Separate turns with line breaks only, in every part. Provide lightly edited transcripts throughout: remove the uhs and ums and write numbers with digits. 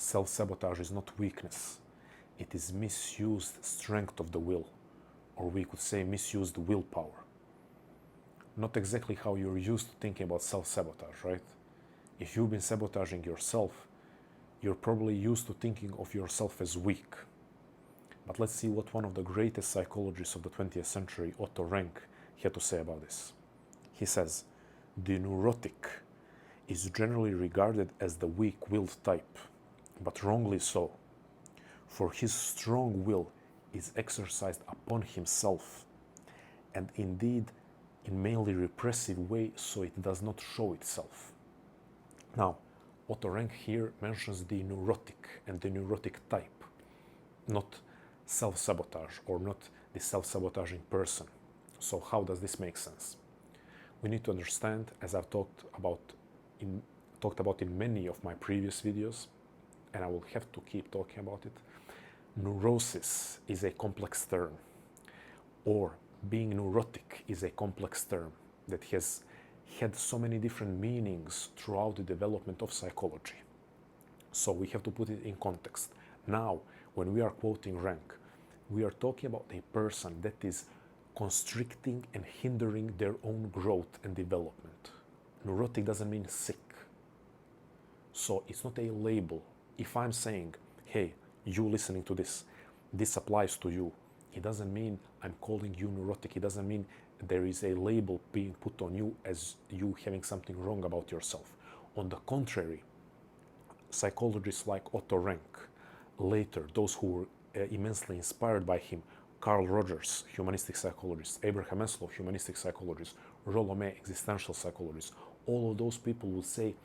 Self-sabotage is not weakness. It is misused strength of the will, or we could say misused willpower. Not exactly how you're used to thinking about self-sabotage, right? If you've been sabotaging yourself, you're probably used to thinking of yourself as weak. But let's see what one of the greatest psychologists of the 20th century, Otto Rank, had to say about this. He says, the neurotic is generally regarded as the weak-willed type, but wrongly so, for his strong will is exercised upon himself, and indeed in mainly repressive way, so it does not show itself. Now, Otto Rank here mentions the neurotic and the neurotic type, not self-sabotage or not the self-sabotaging person. So how does this make sense? We need to understand, as I've talked about in many of my previous videos, and I will have to keep talking about it, neurosis is a complex term, or being neurotic is a complex term that has had so many different meanings throughout the development of psychology. So we have to put it in context. Now, when we are quoting Rank, we are talking about a person that is constricting and hindering their own growth and development. Neurotic doesn't mean sick. So it's not a label. If I'm saying, hey, you listening to this applies to you, it doesn't mean I'm calling you neurotic. It doesn't mean there is a label being put on you as you having something wrong about yourself. On the contrary, psychologists like Otto Rank, later those who were immensely inspired by him, Carl Rogers, humanistic psychologist, Abraham Maslow, humanistic psychologist, Rollo May, existential psychologist, all of those people will say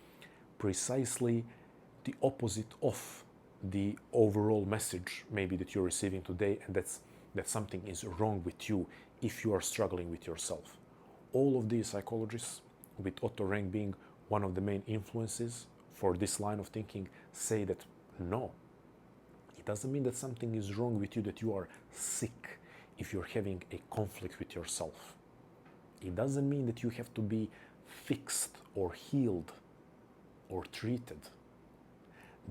precisely the opposite of the overall message maybe that you're receiving today, and that something is wrong with you if you are struggling with yourself. All of these psychologists, with Otto Rank being one of the main influences for this line of thinking, say that no, it doesn't mean that something is wrong with you, that you are sick if you're having a conflict with yourself. It doesn't mean that you have to be fixed or healed or treated.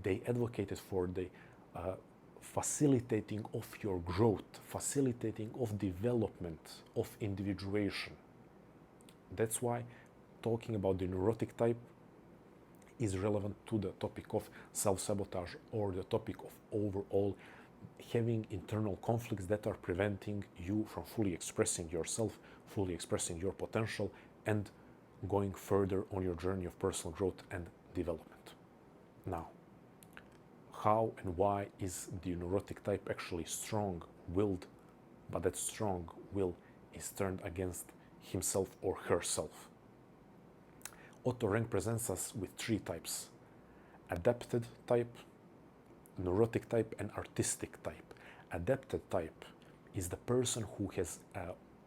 They advocated for the facilitating of your growth, facilitating of development, of individuation. That's why talking about the neurotic type is relevant to the topic of self-sabotage, or the topic of overall having internal conflicts that are preventing you from fully expressing yourself, fully expressing your potential, and going further on your journey of personal growth and development. Now, how and why is the neurotic type actually strong-willed, but that strong will is turned against himself or herself? Otto Rank presents us with three types: adapted type, neurotic type, and artistic type. Adapted type is the person who has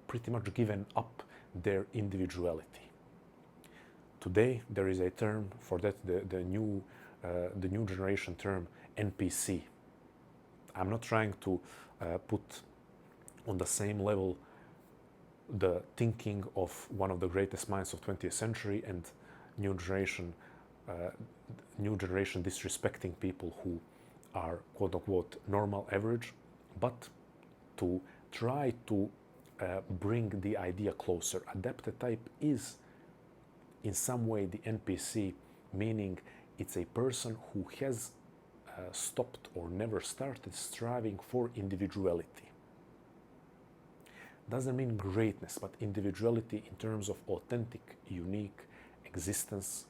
pretty much given up their individuality. Today there is a term for that, the new generation term, NPC. I'm not trying to put on the same level the thinking of one of the greatest minds of 20th century and new generation disrespecting people who are quote-unquote normal, average, but to try to bring the idea closer. Adapted type is in some way the NPC, meaning it's a person who has stopped or never started striving for individuality. Doesn't mean greatness, but individuality in terms of authentic, unique existence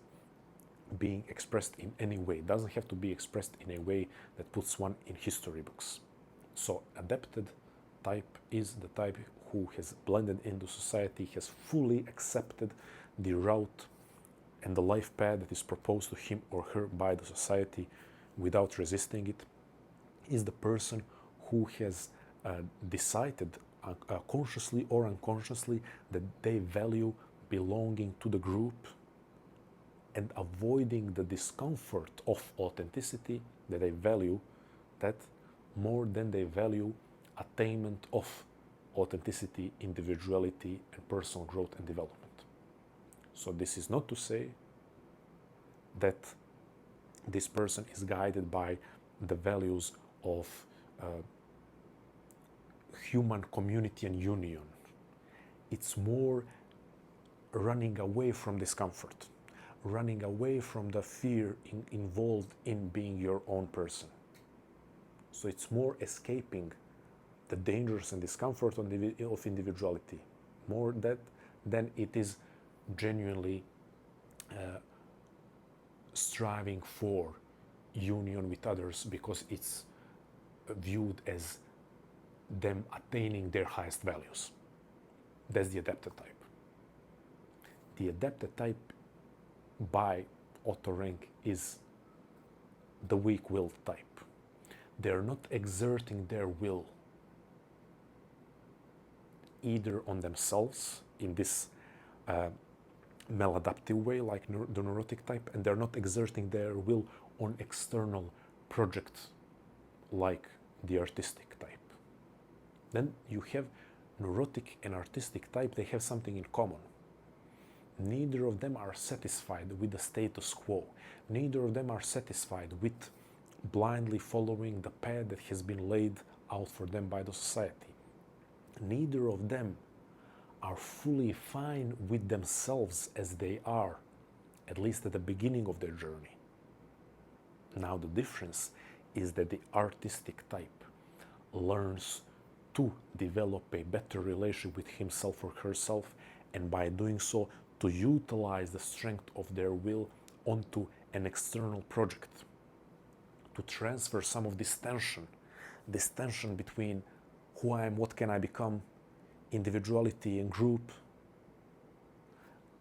being expressed in any way. It doesn't have to be expressed in a way that puts one in history books. So adapted type is the type who has blended into society, has fully accepted the route and the life path that is proposed to him or her by the society without resisting it, is the person who has decided consciously or unconsciously that they value belonging to the group and avoiding the discomfort of authenticity, that they value that more than they value attainment of authenticity, individuality, and personal growth and development. So this is not to say that This person is guided by the values of human community and union. It's more running away from discomfort, running away from the fear involved in being your own person. So it's more escaping the dangers and discomfort of individuality, more that than it is genuinely striving for union with others because it's viewed as them attaining their highest values. That's the adapted type. The adapted type by Otto Rank is the weak-willed type. They're not exerting their will either on themselves in this maladaptive way like the neurotic type, and they're not exerting their will on external projects like the artistic type. Then you have neurotic and artistic type, they have something in common. Neither of them are satisfied with the status quo. Neither of them are satisfied with blindly following the path that has been laid out for them by the society. Neither of them are fully fine with themselves as they are, at least at the beginning of their journey. Now the difference is that the artistic type learns to develop a better relationship with himself or herself, and by doing so to utilize the strength of their will onto an external project, to transfer some of this tension between who I am, what can I become, individuality and group,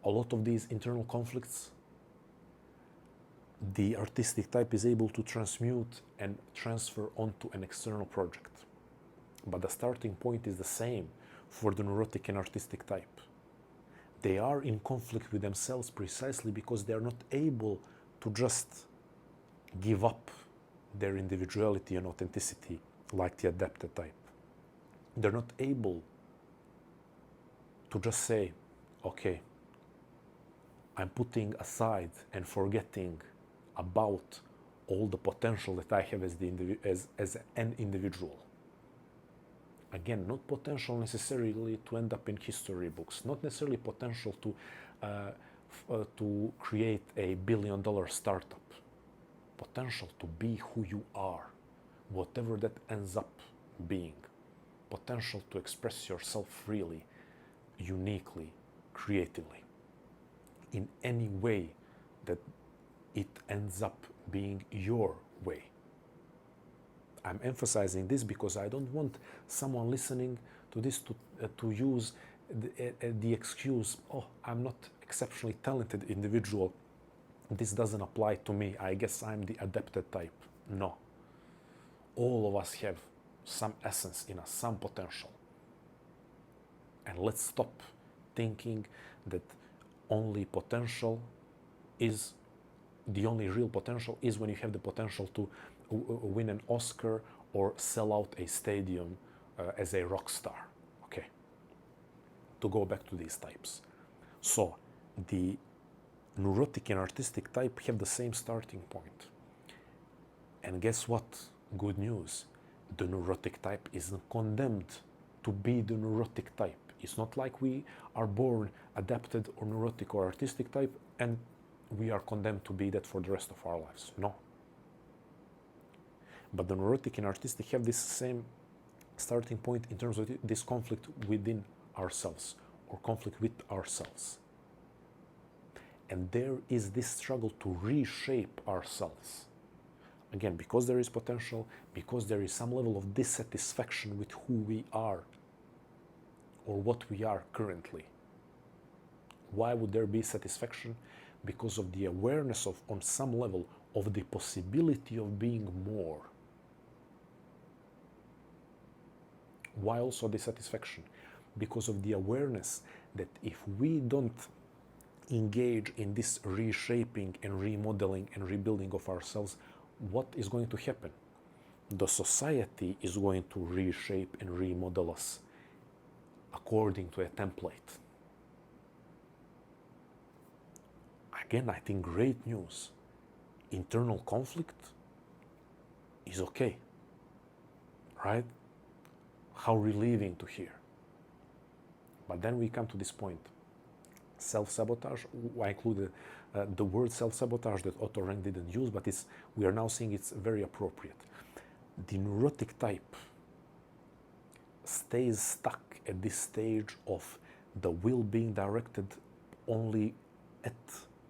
a lot of these internal conflicts, the artistic type is able to transmute and transfer onto an external project. But the starting point is the same for the neurotic and artistic type. They are in conflict with themselves precisely because they are not able to just give up their individuality and authenticity like the adapted type. They're not able to just say, okay, I'm putting aside and forgetting about all the potential that I have as an individual. Again, not potential necessarily to end up in history books, not necessarily potential to create a billion-dollar startup. Potential to be who you are, whatever that ends up being. Potential to express yourself freely, uniquely, creatively, in any way that it ends up being your way. I'm emphasizing this because I don't want someone listening to this to use the excuse, oh, I'm not exceptionally talented individual, this doesn't apply to me, I guess I'm the adapted type. No. All of us have some essence in us, some potential. And let's stop thinking that only potential is, the only real potential is when you have the potential to win an Oscar or sell out a stadium as a rock star. Okay. To go back to these types. So the neurotic and artistic type have the same starting point. And guess what? Good news. The neurotic type isn't condemned to be the neurotic type. It's not like we are born adapted or neurotic or artistic type and we are condemned to be that for the rest of our lives. No. But the neurotic and artistic have this same starting point in terms of this conflict within ourselves or conflict with ourselves. And there is this struggle to reshape ourselves. Again, because there is potential, because there is some level of dissatisfaction with who we are or what we are currently. Why would there be satisfaction? Because of the awareness of, on some level, of the possibility of being more. Why also dissatisfaction? Because of the awareness that if we don't engage in this reshaping and remodeling and rebuilding of ourselves, what is going to happen? The society is going to reshape and remodel us according to a template. Again, I think great news. internal conflict is okay, right? How relieving to hear. But then we come to this point. Self-sabotage, I included the word self-sabotage that Otto Rank didn't use, but we are now seeing it's very appropriate. The neurotic type stays stuck at this stage of the will being directed only at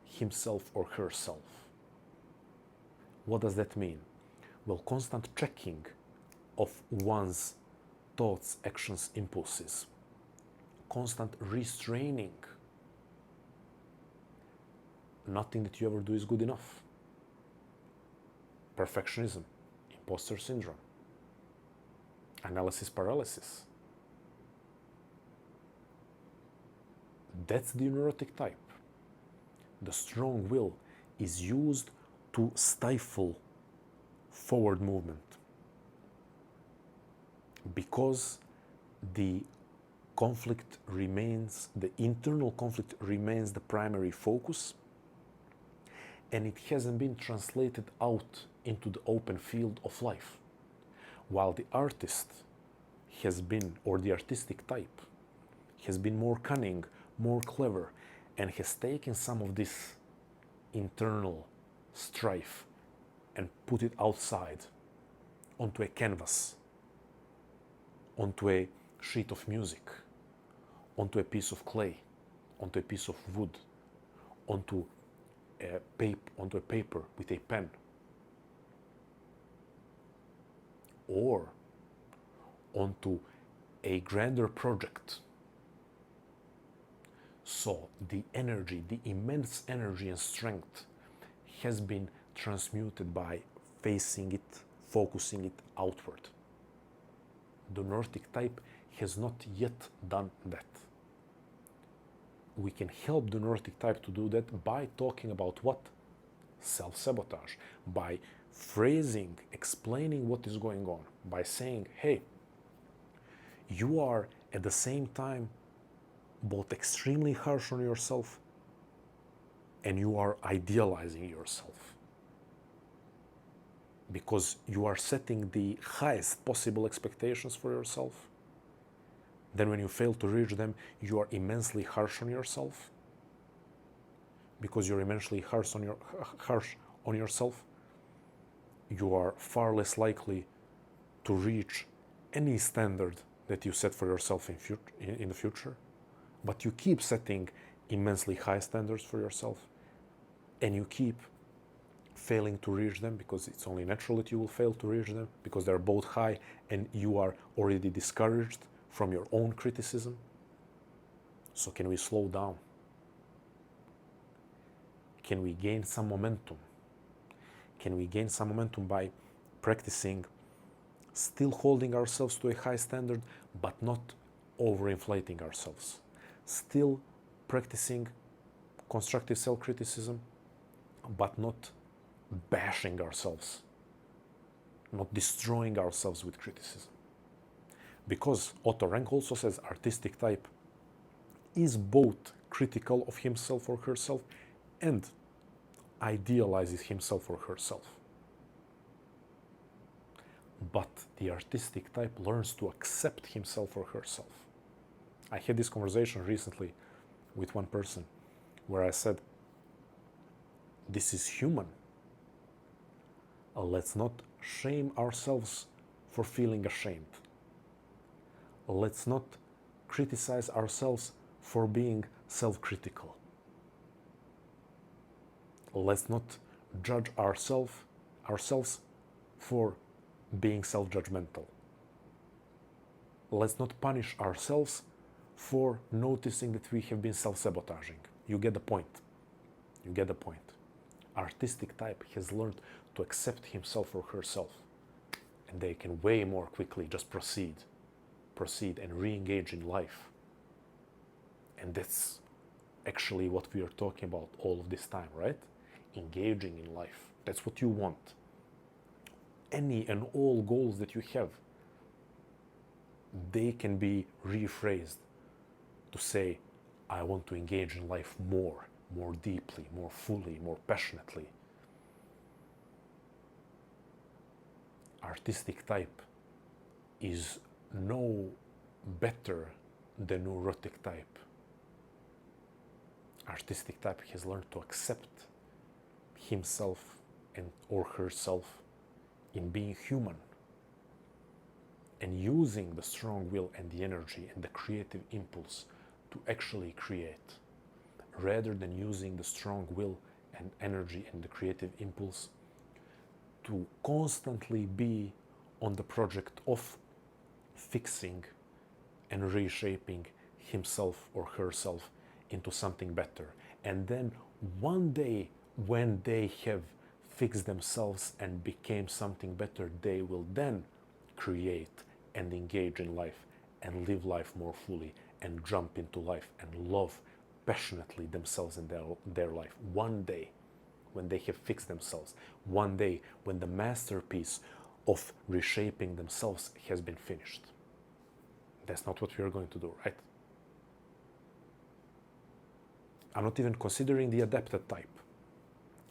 himself or herself. What does that mean? Well, constant checking of one's thoughts, actions, impulses, constant restraining. Nothing that you ever do is good enough. Perfectionism, imposter syndrome, analysis paralysis. That's the neurotic type. The strong will is used to stifle forward movement because the conflict remains, the internal conflict remains the primary focus, and it hasn't been translated out into the open field of life. While the artist has been, or the artistic type, has been more cunning, more clever, and has taken some of this internal strife and put it outside onto a canvas, onto a sheet of music, onto a piece of clay, onto a piece of wood, onto a paper with a pen, or onto a grander project. So the energy, the immense energy and strength has been transmuted by facing it, focusing it outward. The Neurotic type has not yet done that. We can help the Neurotic type to do that by talking about what? Self-sabotage. By phrasing, explaining what is going on. By saying, hey, you are at the same time both extremely harsh on yourself and you are idealizing yourself. Because you are setting the highest possible expectations for yourself. Then when you fail to reach them, you are immensely harsh on yourself. Because you're immensely harsh on yourself, you are far less likely to reach any standard that you set for yourself in the future. But you keep setting immensely high standards for yourself, and you keep failing to reach them because it's only natural that you will fail to reach them because they're both high and you are already discouraged from your own criticism. So can we slow down? Can we gain some momentum? Can we gain some momentum by practicing still holding ourselves to a high standard but not overinflating ourselves? Still practicing constructive self-criticism but not bashing ourselves, not destroying ourselves with criticism. Because Otto Rank also says artistic type is both critical of himself or herself and idealizes himself or herself. But the artistic type learns to accept himself or herself. I had this conversation recently with one person where I said, this is human. Let's not shame ourselves for feeling ashamed. Let's not criticize ourselves for being self-critical. Let's not judge ourselves for being self-judgmental. Let's not punish ourselves for noticing that we have been self-sabotaging. You get the point. You get the point. Artistic type has learned to accept himself or herself, and they can way more quickly just proceed and re-engage in life. And that's actually what we are talking about all of this time, right? Engaging in life. That's what you want. Any and all goals that you have, they can be rephrased to say, I want to engage in life more deeply, more fully, more passionately. artistic type is no better than neurotic type. Artistic type has learned to accept himself and or herself in being human, and using the strong will and the energy and the creative impulse to actually create, rather than using the strong will and energy and the creative impulse to constantly be on the project of fixing and reshaping himself or herself into something better. And then one day, when they have fixed themselves and became something better, they will then create and engage in life and live life more fully and jump into life and love passionately themselves and their life. One day, when they have fixed themselves, one day when the masterpiece of reshaping themselves has been finished. That's not what we are going to do, right? I'm not even considering the adapted type.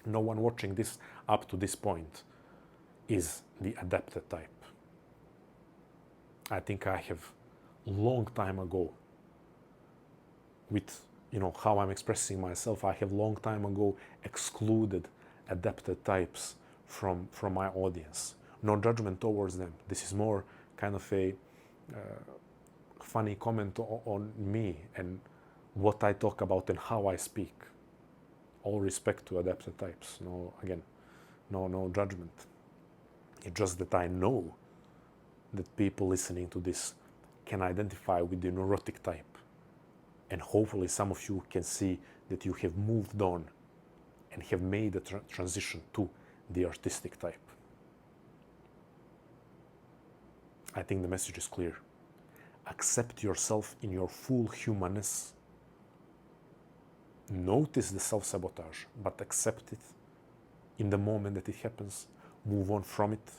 No one watching this up to this point is the adapted type. I think I have long time ago, with how I'm expressing myself, I have long time ago excluded adapted types from my audience. No judgment towards them. This is more kind of a funny comment on me and what I talk about and how I speak. All respect to adapted types. No judgment. It's just that I know that people listening to this can identify with the neurotic type. And hopefully some of you can see that you have moved on and have made the transition to the artistic type. I think the message is clear. Accept yourself in your full humanness. Notice the self-sabotage, but accept it in the moment that it happens. Move on from it.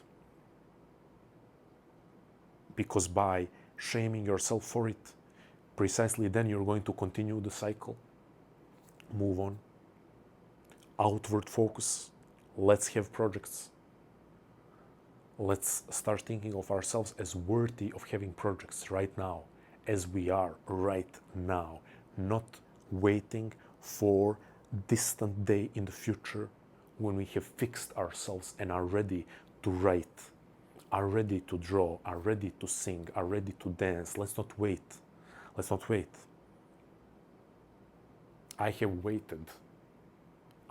Because by shaming yourself for it, precisely then you're going to continue the cycle. Move on. Outward focus. Let's have projects. Let's start thinking of ourselves as worthy of having projects right now, as we are right now, not waiting for distant day in the future when we have fixed ourselves and are ready to write, are ready to draw, are ready to sing, are ready to dance. Let's not wait. Let's not wait. I have waited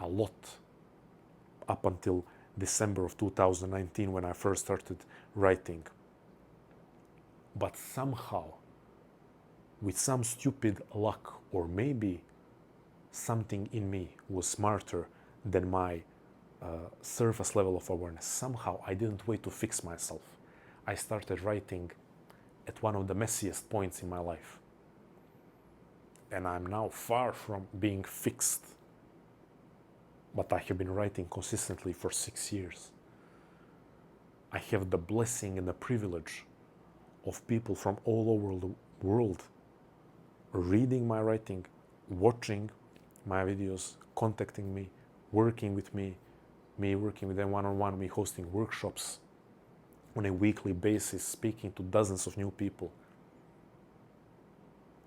a lot up until December of 2019 when I first started writing. But somehow, with some stupid luck, or maybe something in me was smarter than my surface level of awareness, somehow I didn't wait to fix myself. I started writing at one of the messiest points in my life. And I'm now far from being fixed. But I have been writing consistently for 6 years. I have the blessing and the privilege of people from all over the world reading my writing, watching my videos, contacting me, working with me working with them one-on-one, me hosting workshops on a weekly basis, speaking to dozens of new people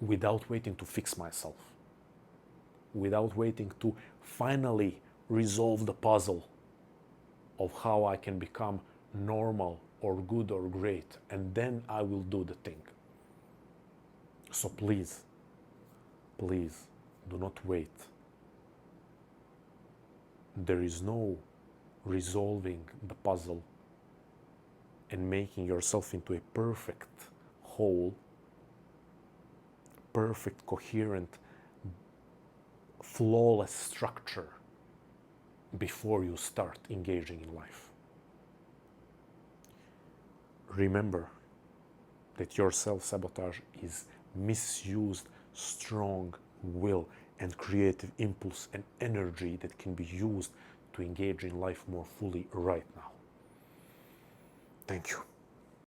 without waiting to fix myself, without waiting to finally resolve the puzzle of how I can become normal or good or great, and then I will do the thing. So please, please do not wait. There is no resolving the puzzle and making yourself into a perfect whole, perfect, coherent, flawless structure before you start engaging in life. Remember that your self-sabotage is misused strong will and creative impulse and energy that can be used to engage in life more fully right now. Thank you.